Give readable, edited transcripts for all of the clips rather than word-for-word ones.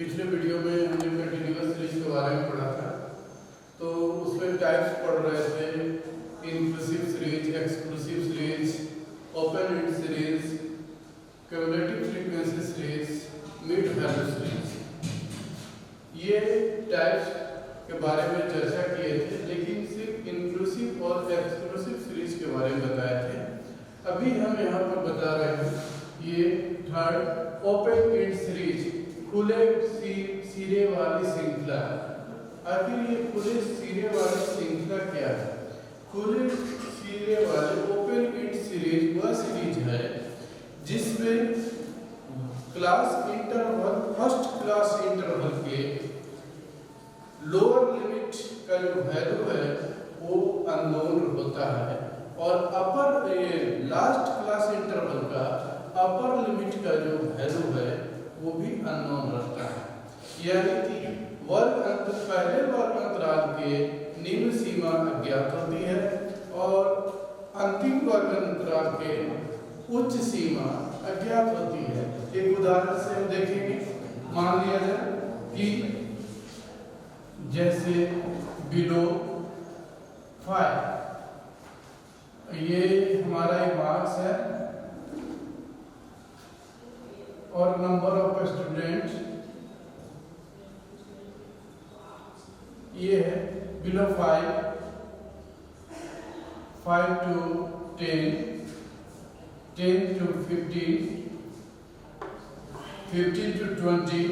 पिछले वीडियो में हमने कंटिन्यूअस सीरीज के बारे में पढ़ा था, तो उसमें टाइप्स पढ़ रहे थे। Inclusive series, exclusive series, open and series, cumulative frequency series, mid value series, ये टाइप्स के बारे में चर्चा किए थे, लेकिन सिर्फ इंक्लूसिव और एक्सक्लूसिव सीरीज के बारे में बताए थे। अभी हम यहाँ पर बता रहे हैं ये थर्ड ओपन एंड सीरीज, खुले सिरे वाली श्रृंखला। आखिर ये खुले सिरे वाली श्रृंखला क्या है? खुले सिरे वाले ओपन एंड सीरीज वह सीरीज है जिसमें class interval, first class interval के लोअर लिमिट का जो वैल्यू है वो अननोन होता है, और अपर लास्ट क्लास इंटरवल का अपर लिमिट का जो वैल्यू है वो भी अननोन रहता है। यानी कि पहले वर्ग अंतराल के निम्न सीमा अज्ञात होती है और अंतिम वर्ग अंतराल के उच्च सीमा अज्ञात होती है। एक उदाहरण से हम देखेंगे। मान लिया जाए कि जैसे बिलो 5, ये हमारा एक मार्क्स है और नंबर ऑफ स्टूडेंट ये है बिलो 5, 5 to 10, 10 to 15, 15 to 20,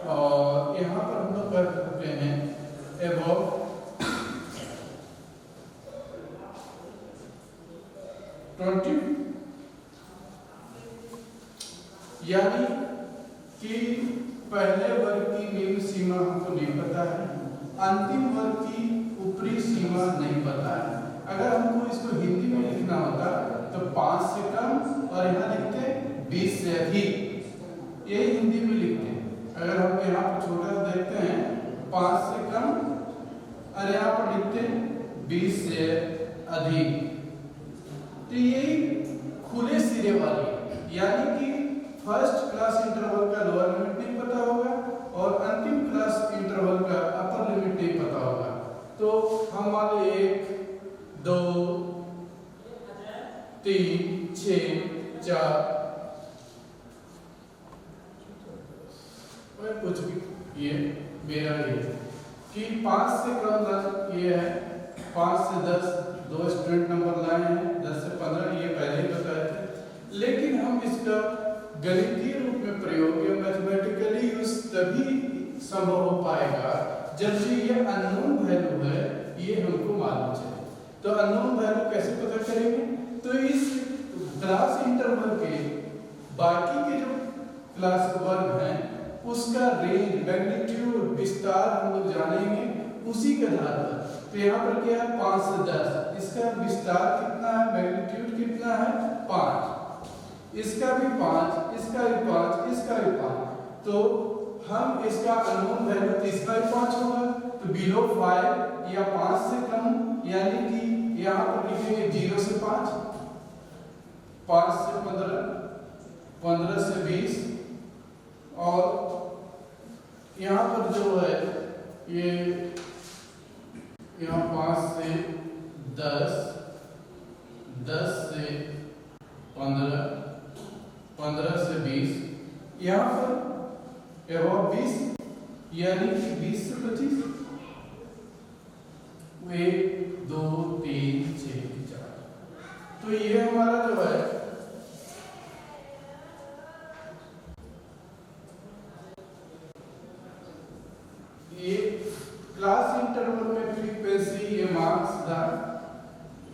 और यहाँ पर हम लोग कर सकते हैं above 20, यानी कि पहले वर्ग की निम्न सीमा हमको नहीं पता है, अंतिम वर्ग की ऊपरी सीमा नहीं पता है। अगर हमको इसको हिंदी में लिखना होता तो 5 से कम और यहाँ लिखते 20 से अधिक, ये हिंदी में लिखते। अगर हम यहाँ पर छोटा सा देखते हैं 5 से कम और यहाँ पर लिखते 20 से अधिक, तो ये खुले सिरे वाली, यानी कि फर्स्ट क्लास इंटरवल का लोअर लिमिट नहीं पता होगा और अंतिम क्लास इंटरवल का अपर लिमिट नहीं पता होगा। तो हम मान लो 1, 2, 3, 6, 4, कुछ भी, ये मेरा ये कि 5 से कम ये है, 5 से 10 दो स्टूडेंट नंबर लाए हैं, 10 से 15 ये पहले ही बताए थे। लेकिन हम इसका गणितीय रूप में प्रयोग या मैथमेटिकली यूज तभी संभव हो पाएगा जब से ये अननोन वैल्यू है ये हमको मालूम चले। तो अननोन वैल्यू कैसे पता करेंगे? तो इस क्लास इंटरवल के बाकी के जो क्लास वर्ग हैं उसका रेंज, मैग्नीट्यूड, विस्तार हम लोग जानेंगे उसी के आधार पर। तो यहाँ पर क्या है 5 से 10, इसका विस्तार कितना है, मैग्नीट्यूड कितना है 5, इसका भी 5, इसका भी 5, इसका भी 5। तो हम इसका अननोन वैल्यू इसका भी 5 होगा, तो बिलो 5 या 5 से कम, यानी कि यहाँ पर लिखेंगे 0 से 5, 5 से 15, 15 से 20, और यहाँ पर जो है ये यहाँ 5 से 10, 10 से 15, 15 से 20, यहाँ पर एवं 20, यानी कि 20 से 25, 1, 2, 3, 6, 4। तो ये हमारा जो है ये क्लास इंटरवल में फ्रीक्वेंसी, ये मार्क्स था,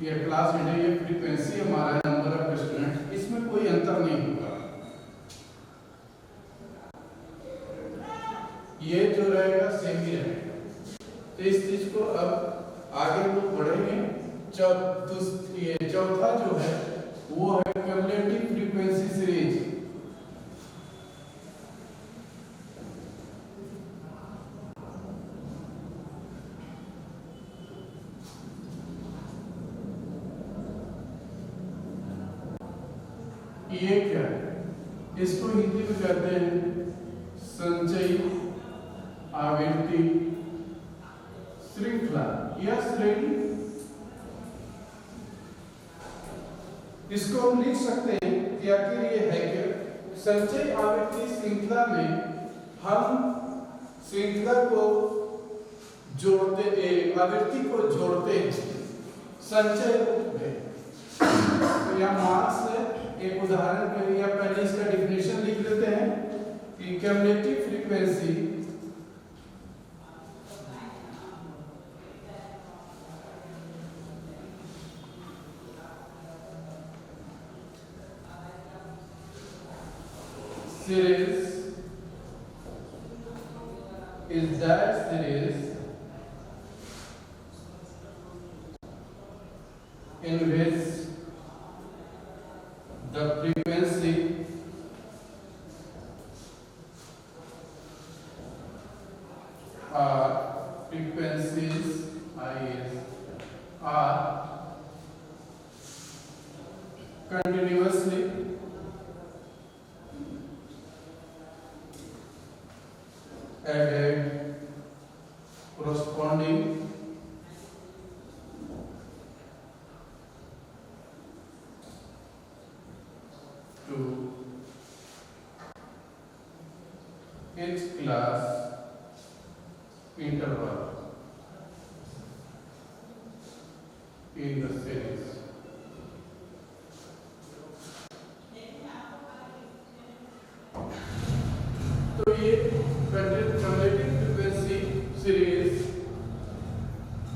ये क्लास इंटरवल, ये फ्रीक्वेंसी हमारा नंबर ऑफ स्टूडेंट, इसमें कोई अंतर नहीं होगा। ये जो रहेगा सेम ही रहेगा। तो इस चीज को अब आगे हम लोग बढ़ेंगे। चौथा जो है वो है क्यूमुलेटिव फ्रीक्वेंसी सीरीज। ये क्या है? इसको हिंदी में कहते हैं संचयी आवृत्ति श्रृंखला या श्रेणी। इसको हम लिख सकते हैं कि आखिर ये है कि संचयी आवृत्ति श्रृंखला में हम श्रृंखला को जोड़ते, आवृत्ति को जोड़ते हैं संचय रूप में। तो यहाँ मार्क्स है, एक उदाहरण के लिए पहले इसका डिफिनेशन लिख लेते हैं कि cumulative frequency series is that series in which the frequency frequencies are continuously added corresponding to each class interval in the series. तो ये cumulative frequency series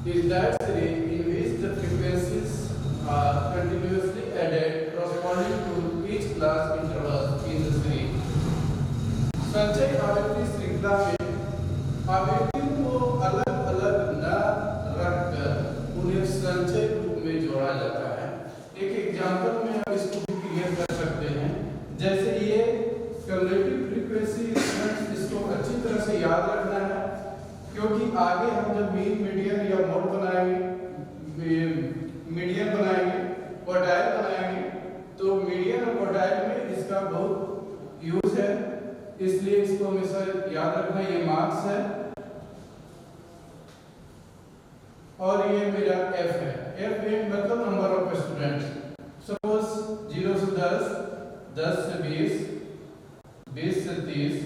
is that series in which the frequencies are continuously added corresponding to each class intervals in the series. संचय आवृत्ति श्रृंखला में आवृत्ति को अलग अलग न रखकर उन्हें संचय रूप में जोड़ा जाता है। एक एग्जांपल में हम इसको भी क्लियर कर सकते हैं। जैसे ये क्यूमुलेटिव फ्रीक्वेंसी, इसको अच्छी तरह से याद रखना है क्योंकि आगे हम जब मीन, मीडियन या मोड बनाएंगे, मीडियन बनाएंगे, क्वार्टाइल बनाएंगे, तो मीडियन और क्वार्टाइल में इसका बहुत यूज है, इसलिए इसको हमेशा याद रखना। ये मार्क्स है और ये मेरा एफ है। एफ मतलब नंबर ऑफ स्टूडेंट। सपोज 0 से 10, 10 से 20, 20 से 30,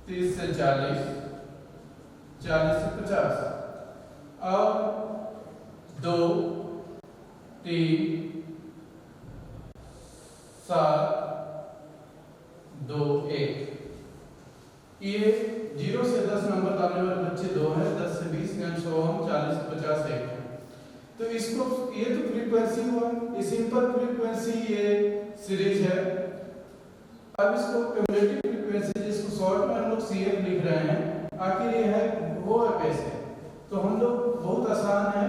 30 से 40, 40 से 50 और 2, 3, 7, 2, 1। ये 0 से 10 नंबर लाने वाले बच्चे 2 हैं, 10 से 20 एंड सो ऑन, 40 से 50 1 है। तो इसको, ये तो फ्रीक्वेंसी हुआ, ये सिंपल फ्रीक्वेंसी, ये सीरीज है। अब इसको क्यूमुलेटिव फ्रीक्वेंसी, जिसको शॉर्ट में हम लोग सीएफ लिख रहे हैं, आखिर ये है वो है कैसे? तो हम लोग बहुत आसान है।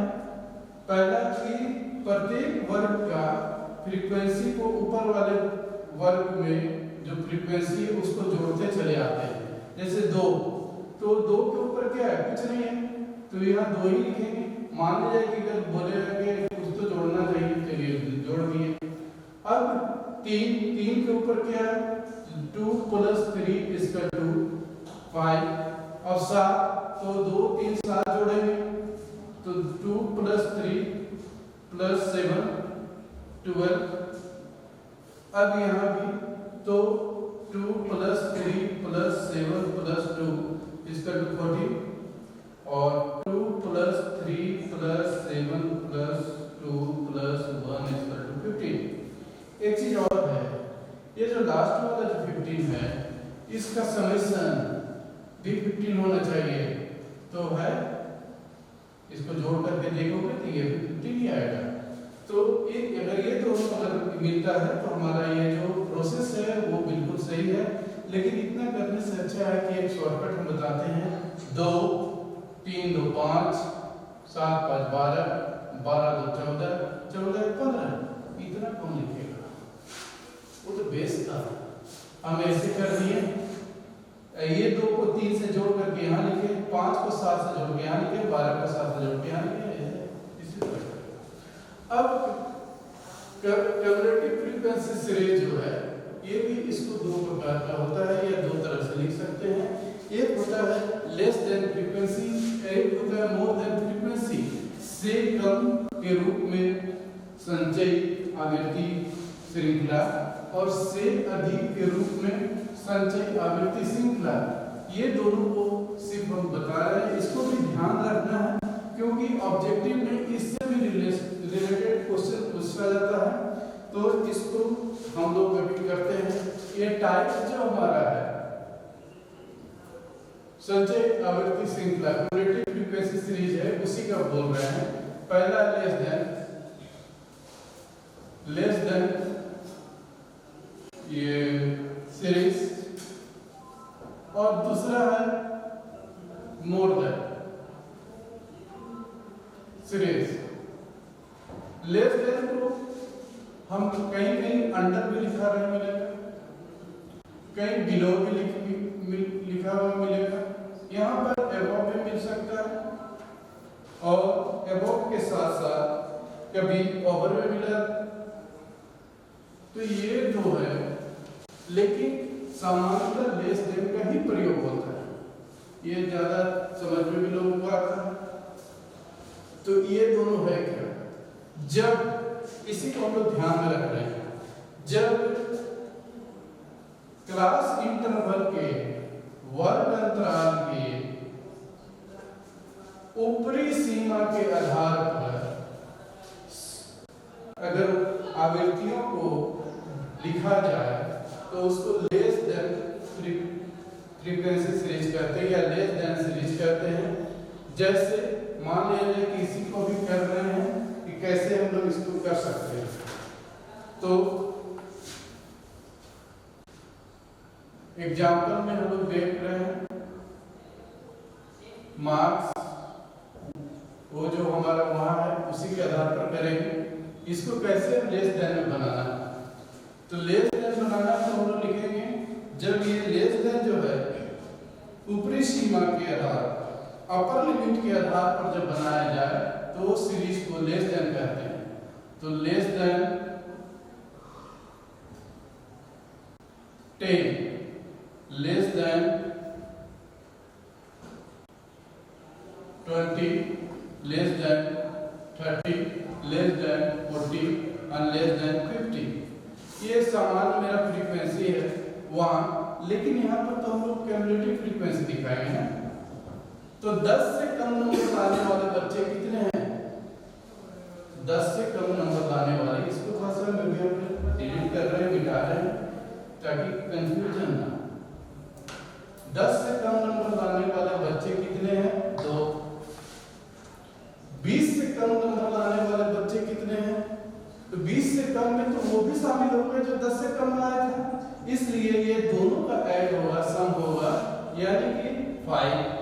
पहला कि प्रत्येक वर्ग का फ्रीक्वेंसी को ऊपर वाले वर्ग में जो फ्रीक्वेंसी है उसको जोड़ते चले आते हैं। जैसे 2, तो 2 के ऊपर क्या है? कुछ नहीं है, तो यहाँ 2 ही लिखेंगे। मान लीजिए कि अगर बोलेगा कि कुछ तो जोड़ना चाहिए, चलिए जोड़ दिए। अब 3 के ऊपर क्या है? 2 + 3 = 2, 5 और 7, तो 2, 3, 7 जोड़ेंगे तो 2 + 3 + 7 12। अब यहाँ भी तो 2 + 3 + 7 + 2 = 40 और 2 + 3 + 7 + 2 + 1 = 15। एक चीज और है, ये जो लास्ट वाला जो 15 है, इसका समेशन भी 15 होना चाहिए। तो है, इसको जोड़ करके देखोगे तो ये 15 ही आएगा। तो अगर ये दोनों अगर मिलता है तो हमारा ये जो प्रोसेस है वो बिल्कुल सही है। लेकिन इतना करने से अच्छा है कि एक शॉर्टकट हम बताते हैं। 2, 3, 2, 5, 7, 5, 12, 12, 2, 14, 14, 15। इतना कौन लिखेगा? वो तो बेस था। हम ऐसे कर दिए, ये 2 को 3 से जोड़ करके यहाँ लिखे, 5 को 7 से जोड़ के यहाँ लिखे, 12 को 7 से जोड़ के यहाँ लिखे। इसी तरह अब क्यूमुलेटिव फ्रीक्वेंसी सीरीज जो है, ये भी इसको 2 प्रकार एक होता है मोर देन फ्रीक्वेंसी, से कम के रूप में संचयी आवृत्ति श्रृंखला, और से अधिक के रूप में संचयी आवृत्ति श्रृंखला। ये दोनों को सिर्फ हम बता रहे हैं, इसको भी ध्यान रखना है क्योंकि ऑब्जेक्टिव में इससे भी रिलेटेड क्वेश्चन पूछा जाता है, तो इसको हम लोग अभी करते हैं। ये टाइप जो हमारा है संचय आवृत्ति श्रृंखला क्युमुलेटिव फ्रीक्वेंसी सीरीज है, उसी का बोल रहे हैं। पहला लेस देन ये सीरीज, और दूसरा है more than series. Less than को हम कहीं कहीं अंडर भी लिखा रहे मिलेगा, कहीं बिलो भी लिखा हुआ मिलेगा, यहाँ पर एबव भी मिल सकता है, और एबव के साथ साथ कभी ओवर में मिला। तो ये जो है, लेकिन सामान्यतः लेस देन का ही प्रयोग होता है, ये ज्यादा समझ में भी लोगों को आता है। तो ये दोनों है क्या, जब इसी को हम लोग ध्यान में रख रहे हैं, जब क्लास इंटरवल के वर्ग अंतराल के ऊपरी सीमा के आधार पर अगर आवृत्तियों को लिखा जाए तो उसको लेस देन फ्रीक्वेंसी सीरीज कहते हैं या लेस देन सीरीज कहते हैं। जैसे मान लीजिए कि इसी को भी कर रहे हैं कि कैसे हम लोग इसको कर सकते हैं। तो एग्जाम्पल में हम लोग देख रहे हैं मार्क्स, वो जो हमारा वहां है उसी के आधार पर करेंगे। इसको कैसे लेस देन में बनाना है, तो लेस देन बनाना तो हम लोग लिखेंगे, जब ये लेस देन जो है ऊपरी सीमा के आधार पर, अपर लिमिट के आधार पर जब बनाया जाए तो सीरीज को लेस देन कहते हैं। तो less than 10, less than 20, less than 30, less than 40 और लेस देन 50। ये सामान्य मेरा फ्रीक्वेंसी है वहां, लेकिन यहाँ पर तो हम लोग क्युमुलेटिव फ्रीक्वेंसी दिखाएंगे ना। तो 10 से कम नंबर लाने वाले बच्चे कितने हैं, 10 से कम नंबर लाने वाले, इसको भाषा में भी हम डिलीट कर रहे हैं, मिटा रहे हैं ताकि कंफ्यूजन ना। 10 से कम नंबर लाने वाले बच्चे कितने हैं, 2। 20 से कम नंबर लाने वाले बच्चे कितने हैं, तो 20 से कम में तो वो भी शामिल हो गए जो 10 से कम लाए थे, इसलिए ये दोनों का ऐड होगा, सम होगा, यानी कि 5।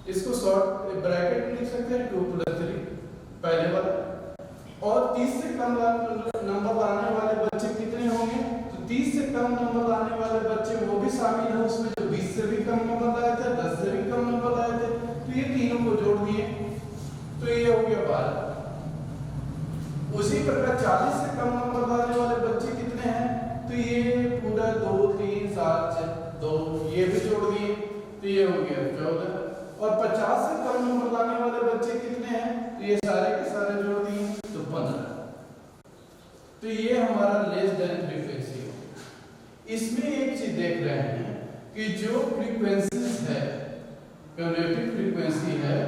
इसको शॉर्ट ब्रैकेट में लिख सकते हैं 2 + 3 पहले वाला। और 30 से कम नंबर लाने वाले बच्चे कितने होंगे, तो 30 से कम नंबर लाने वाले बच्चे वो भी शामिल है उसमें जो 20 से भी कम नंबर लाए थे, 10 से भी कम नंबर लाए थे। तो ये तीनों को जोड़ दिए तो ये हो गया 12। उसी प्रकार 40 से कम नंबर लाने वाले बच्चे कितने हैं, तो ये पूरा 2 3 7 2 ये भी जोड़ दिए तो ये हो गया 14। और 50 से कम नंबर लाने वाले बच्चे कितने हैं, तो ये सारे के सारे जोड़ दिए तो 15। तो ये हमारा लेस देन फ्रीक्वेंसी है। इसमें एक चीज देख रहे हैं कि जो फ्रीक्वेंसीज है, क्युमुलेटिव फ्रीक्वेंसी है,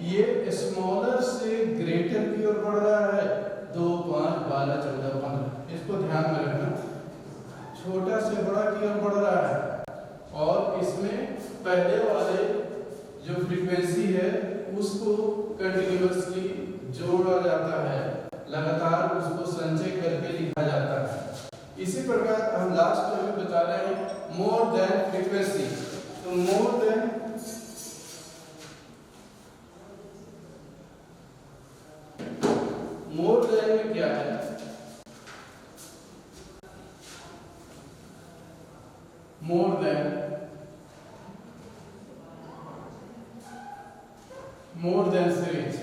ये स्मॉलर से ग्रेटर की ओर बढ़ रहा है, 2 5 12 14 15। इसको ध्यान में रखना, छोटा से बड़ा की ओर बढ़ रहा है। और इसमें पहले वाले जो फ्रीक्वेंसी है उसको कंटिन्यूअसली जोड़ा जाता है, लगातार उसको संचय करके लिखा जाता है। इसी प्रकार हम लास्ट में बता रहे हैं मोर देन फ्रीक्वेंसी। तो मोर देन में क्या है, more than series,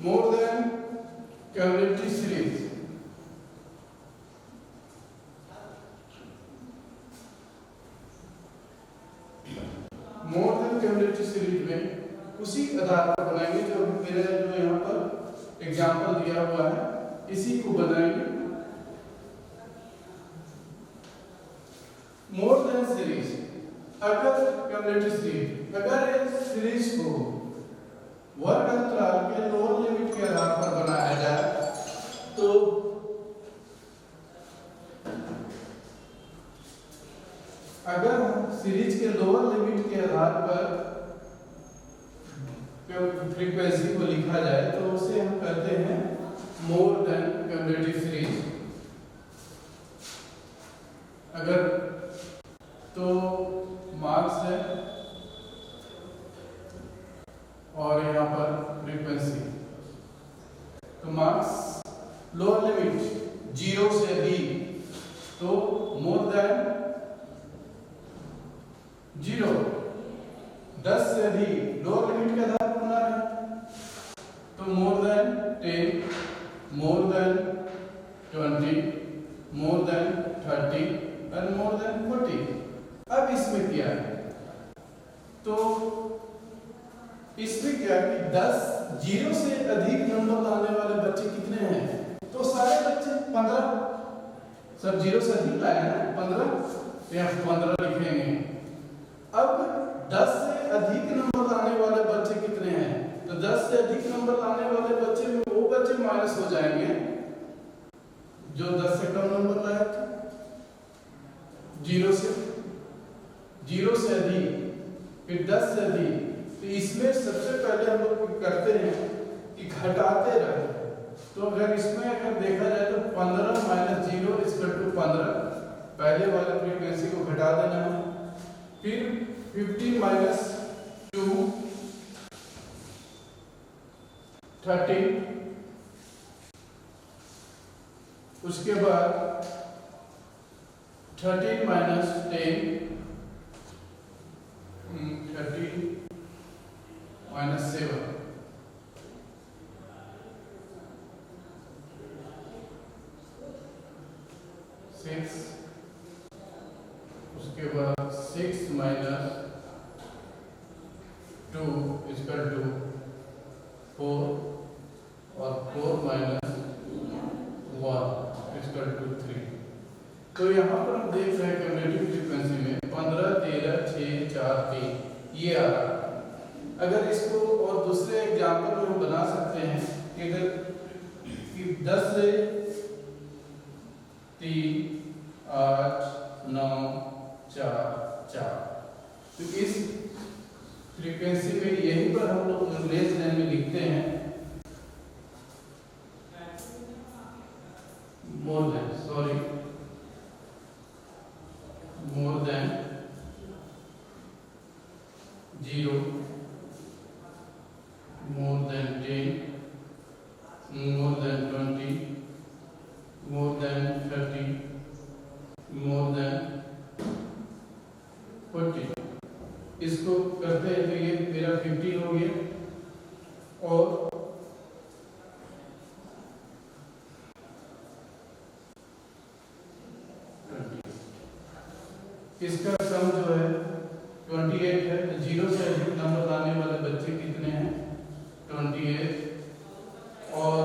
more than cumulative series. More than cumulative series sheet में उसी आधार पर बनाएंगे जो मेरे जो यहाँ पर एग्जाम्पल दिया हुआ है इसी को बनाएंगे। मोर देन सीरीज, अगर कम्युलेटिव सीरीज, अगर इस सीरीज को वर्ग अंतराल के लोअर लिमिट के आधार पर बनाया जाए तो अगर सीरीज के लोअर लिमिट के आधार पर फ्रीक्वेंसी को लिखा जाए तो उसे हम कहते हैं मोर देन कम्युलेटिव सीरीज। अगर तो मार्क्स है और यहाँ पर फ्रीक्वेंसी, तो मार्क्स लोअर लिमिट 0 से अधिक तो मोर देन 0, 10 से अधिक लोअर लिमिट के आधार पर बना है तो more than 10, more than 20, more than 30 and more than 40। अब इसमें क्या है, तो इसमें क्या है कि 10 0 से अधिक नंबर लाने वाले बच्चे कितने हैं, तो सारे बच्चे 15, सब 0 से अधिक लाए हैं 15, तो यहाँ 15 लिखेंगे। अब 10 से अधिक नंबर लाने वाले बच्चे कितने हैं, तो 10 से अधिक नंबर लाने वाले बच्चे में वो बच्चे माइनस हो जाएंगे जो 10 से कम नंबर लाए थे। 0 से अधिक, फिर 10 से अधिक, तो इसमें सबसे पहले हम लोग करते हैं कि घटाते रहते हैं। तो अगर इसमें अगर देखा जाए तो 15 माइनस 0 = 15, पहले वाले फ्रीक्वेंसी को घटा देना है। फिर 50 माइनस 2 30, उसके बाद 13 माइनस 10, 13 माइनस 7, उसके बाद 6 माइनस 2 = 4 और 4 माइनस 1 = 3। तो यहाँ पर हम देख रहे हैं कम्युलेटिव फ्रीक्वेंसी में 15, 13, 6, 4, 3 ये आ रहा है। अगर इसको और दूसरे एग्जाम्पल में हम बना सकते हैं कि अगर 10 से 3, 8, 9, 4, 4, तो इस फ्रीक्वेंसी में यहीं पर हम लोग लेस देन में लिखते हैं more than 0, more than 10, more than 20, more than 30, more than 40। इसको करते हैं तो ये मेरा 15 हो गया और इसका सम जो है 28 है। तो 0 से अधिक नंबर लाने वाले बच्चे कितने हैं, 28, और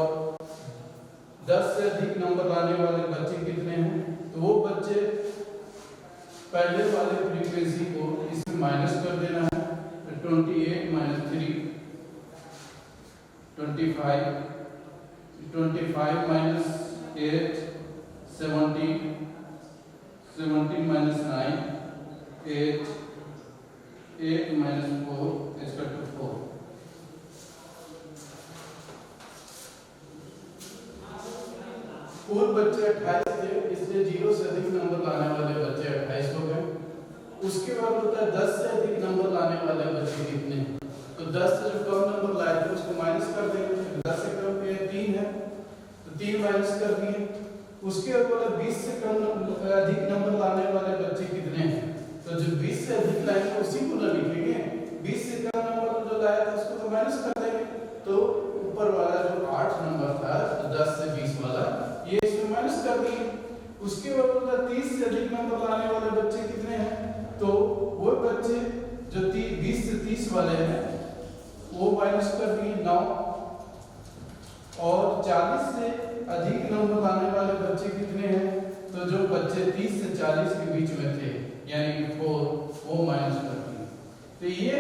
10 से अधिक नंबर लाने वाले बच्चे कितने हैं, तो वो बच्चे पहले वाले फ्रीक्वेंसी को इसमें माइनस कर देना है। 28 माइनस 3 25, 25 माइनस 8 17, 17 माइनस 9 8, 8 माइनस 4 = 4। कुल बच्चे 28 थे, इसलिए 0 से अधिक नंबर लाने वाले बच्चे 28 हो गए। उसके बाद होता है 10 से अधिक नंबर लाने वाले बच्चे कितने हैं, तो 10 से जो कम नंबर लाए थे उसको माइनस कर देंगे। 10 से कम के 3 है तो 3 माइनस कर दिए। उसके बाद 20 से कम अधिक नंबर लाने वाले बच्चे कितने हैं, तो जो 20 से अधिक लाएंगे उसी को ना लिखेंगे, 20 से कम नंबर जो लाया था उसको तो माइनस कर देंगे। तो ऊपर वाला जो 8 नंबर था तो 10 से 20 वाला ये इसमें माइनस कर दिए। उसके बाद 30 से अधिक नंबर लाने वाले बच्चे कितने हैं, तो वो बच्चे जो 20 से 30 वाले हैं वो माइनस कर दिए 9, और 40 से अधिक नंबर लाने वाले बच्चे कितने हैं? तो जो बच्चे 30 से 40 के बीच में थे यानी कि 4, वो माइनस कर दिए। तो ये